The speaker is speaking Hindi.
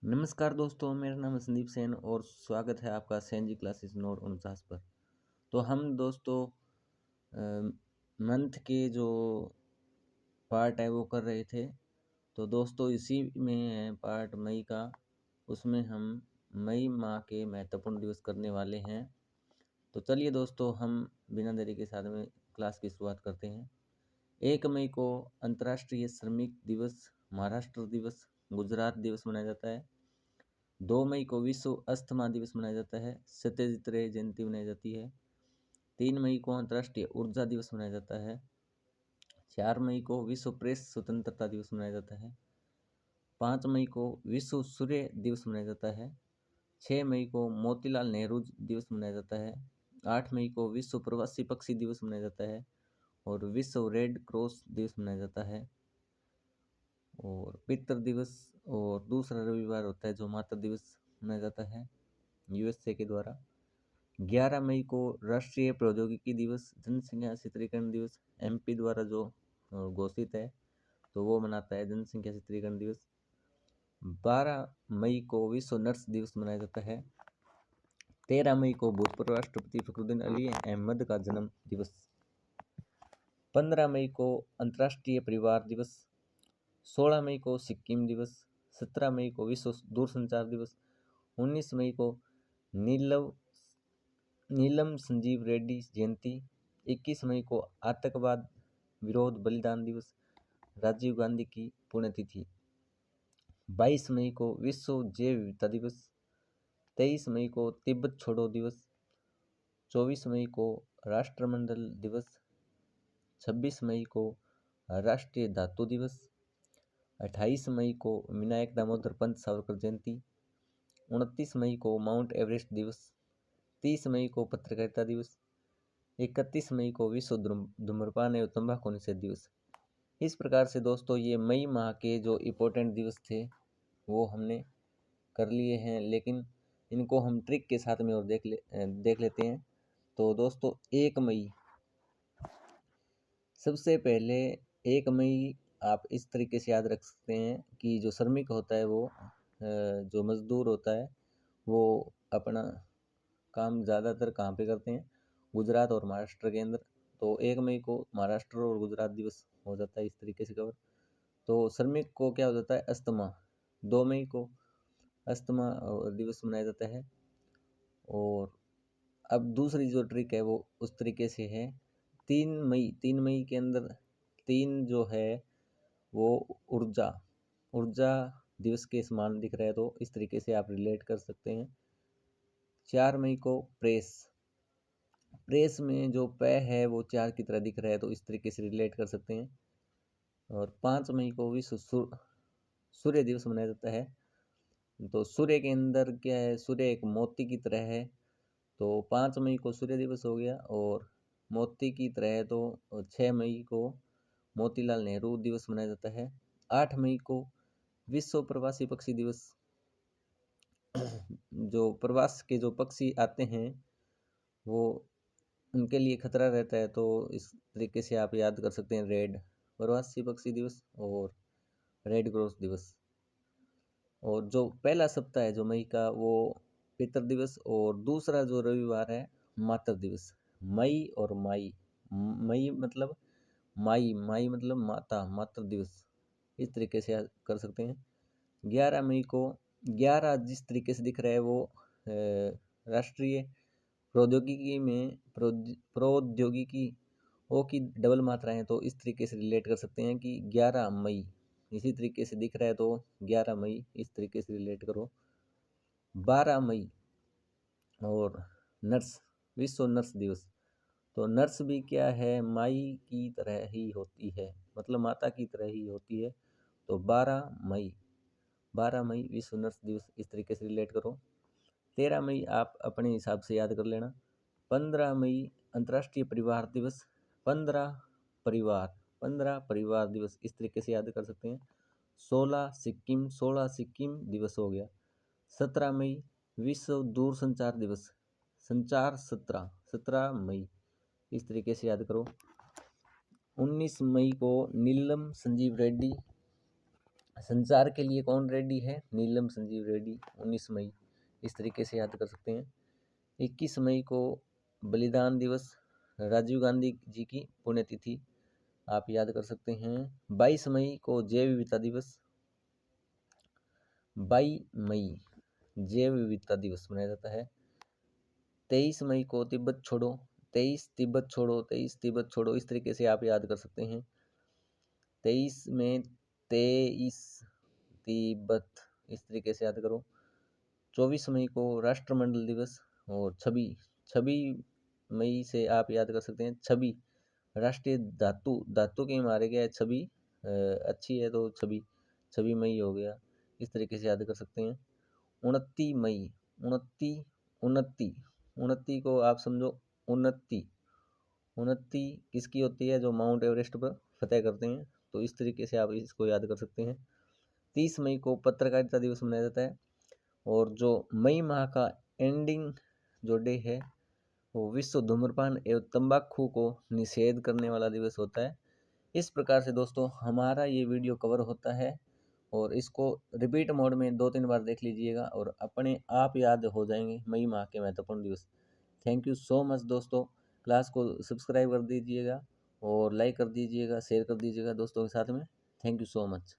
नमस्कार दोस्तों, मेरा नाम है संदीप सेन और स्वागत है आपका सेन जी क्लासेस नोट 49 पर। तो हम दोस्तों मंथ के जो पार्ट है वो कर रहे थे। तो दोस्तों इसी में है पार्ट मई का, उसमें हम मई माह के महत्वपूर्ण दिवस करने वाले हैं। तो चलिए दोस्तों हम बिना देरी के साथ में क्लास की शुरुआत करते हैं। 1 मई को अंतर्राष्ट्रीय श्रमिक दिवस, महाराष्ट्र दिवस, गुजरात दिवस मनाया जाता है। 2 मई को विश्व अस्थमा दिवस मनाया जाता है। सत्यजित रे जयंती मनाई जाती है। 3 मई को अंतर्राष्ट्रीय ऊर्जा दिवस मनाया जाता है। 4 मई को विश्व प्रेस स्वतंत्रता दिवस मनाया जाता है। 5 मई को विश्व सूर्य दिवस मनाया जाता है। 6 मई को मोतीलाल नेहरू दिवस मनाया जाता है। 8 मई को विश्व प्रवासी पक्षी दिवस मनाया जाता है और विश्व रेड क्रॉस दिवस मनाया जाता है। और पितृ दिवस और दूसरा रविवार होता है जो मातृ दिवस मनाया जाता है यूएसए के द्वारा। 11 मई को राष्ट्रीय प्रौद्योगिकी दिवस, जनसंख्या शीतलीकरण दिवस एमपी द्वारा जो घोषित है तो वो मनाता है जनसंख्या शीतलीकरण दिवस। 12 मई को विश्व नर्स दिवस मनाया जाता है। 13 मई को भूतपूर्व राष्ट्रपति फखरुद्दीन अली अहमद का जन्म दिवस। 15 मई को अंतर्राष्ट्रीय परिवार दिवस। 16 मई को सिक्किम दिवस। 17 मई को विश्व दूरसंचार दिवस। 19 मई को नीलम संजीव रेड्डी जयंती। 21 मई को आतंकवाद विरोध बलिदान दिवस, राजीव गांधी की पुण्यतिथि। 22 मई को विश्व जैव विविधता दिवस। 23 मई को तिब्बत छोड़ो दिवस। 24 मई को राष्ट्रमंडल दिवस। 26 मई को राष्ट्रीय धातु दिवस। 28 मई को विनायक दामोदर पंत सावरकर जयंती। 29 मई को माउंट एवरेस्ट दिवस। 30 मई को पत्रकारिता दिवस। 31 मई को विश्व धूम्रपान एवं तंबाकू निषेध दिवस। इस प्रकार से दोस्तों ये मई माह के जो इम्पोर्टेंट दिवस थे वो हमने कर लिए हैं, लेकिन इनको हम ट्रिक के साथ में और देख लेते हैं। तो दोस्तों 1 मई, सबसे पहले 1 मई आप इस तरीके से याद रख सकते हैं कि जो श्रमिक होता है वो जो मजदूर होता है वो अपना काम ज़्यादातर कहाँ पे करते हैं, गुजरात और महाराष्ट्र के अंदर। तो 1 मई को महाराष्ट्र और गुजरात दिवस हो जाता है इस तरीके से कवर। तो श्रमिक को क्या हो जाता है, अस्थमा। 2 मई को अस्थमा दिवस मनाया जाता है। और अब दूसरी जो ट्रिक है वो उस तरीके से है। 3 मई के अंदर 3 जो है वो ऊर्जा दिवस के समान दिख रहा है, तो इस तरीके से आप रिलेट कर सकते हैं। 4 मई को प्रेस में जो प है वो 4 की तरह दिख रहा है, तो इस तरीके से रिलेट कर सकते हैं। और 5 मई को विश्व सूर्य दिवस मनाया जाता है। तो सूर्य के अंदर क्या है, सूर्य एक मोती की तरह है, तो 5 मई को सूर्य दिवस हो गया। और मोती की तरह है तो 6 मई को मोतीलाल नेहरू दिवस मनाया जाता है। 8 मई को विश्व प्रवासी पक्षी दिवस। जो प्रवास के जो पक्षी आते हैं वो उनके लिए खतरा रहता है, तो इस तरीके से आप याद कर सकते हैं रेड प्रवासी पक्षी दिवस और रेड क्रॉस दिवस। और जो पहला सप्ताह है जो मई का वो पितृ दिवस, और दूसरा जो रविवार है मातृ दिवस। मई और मई मतलब माई मतलब माता, मातृ दिवस इस तरीके से कर सकते हैं। 11 मई को 11 जिस तरीके से दिख रहा है वो राष्ट्रीय प्रौद्योगिकी में प्रौद्योगिकी ओ की डबल मात्रा है, तो इस तरीके से रिलेट कर सकते हैं कि 11 मई इसी तरीके से दिख रहा है तो 11 मई इस तरीके से रिलेट करो। 12 मई और विश्व नर्स दिवस। तो नर्स भी क्या है, माई की तरह ही होती है, मतलब माता की तरह ही होती है। तो 12 मई विश्व नर्स दिवस इस तरीके से रिलेट करो। 13 मई आप अपने हिसाब से याद कर लेना। 15 मई अंतर्राष्ट्रीय परिवार दिवस। 15 परिवार दिवस इस तरीके से याद कर सकते हैं। 16 सिक्किम दिवस हो गया। 17 मई विश्व दूरसंचार दिवस, संचार 17 मई इस तरीके से याद करो। 19 मई को नीलम संजीव रेड्डी संचार के लिए कौन रेडी है? नीलम संजीव रेड्डी, 19 मई। इस तरीके से याद कर सकते हैं। 21 मई को बलिदान दिवस, राजीव गांधी जी की पुण्यतिथि, आप याद कर सकते हैं। 22 मई को जैव विविधता दिवस, 22 मई जैव विविधता दिवस मनाया जाता है। 23 मई को तिब्बत छोड़ो, 23 तिब्बत छोड़ो, 23 तिब्बत छोड़ो, इस तरीके से आप याद कर सकते हैं। 23 में 23 तिब्बत, इस तरीके से याद करो। 24 मई को राष्ट्रमंडल दिवस, और 26 मई से आप याद कर सकते हैं छवि, राष्ट्रीय धातु के मारे गया है छवि, अच्छी है तो छवि मई हो गया, इस तरीके से याद कर सकते हैं। 29 मई, 29 को आप समझो, 29 किसकी होती है? जो माउंट एवरेस्ट पर फतेह करते हैं, तो इस तरीके से आप इसको याद कर सकते हैं। 30 मई को पत्रकारिता दिवस मनाया जाता है, और जो मई माह का एंडिंग जो डे है वो विश्व धूम्रपान एवं तंबाकू को निषेध करने वाला दिवस होता है। इस प्रकार से दोस्तों हमारा ये वीडियो कवर होता है, और इसको रिपीट मोड में 2-3 बार देख लीजिएगा और अपने आप याद हो जाएंगे मई माह के महत्वपूर्ण दिवस। थैंक यू सो मच दोस्तों। क्लास को सब्सक्राइब कर दीजिएगा और लाइक कर दीजिएगा, शेयर कर दीजिएगा दोस्तों के साथ में। Thank you so much.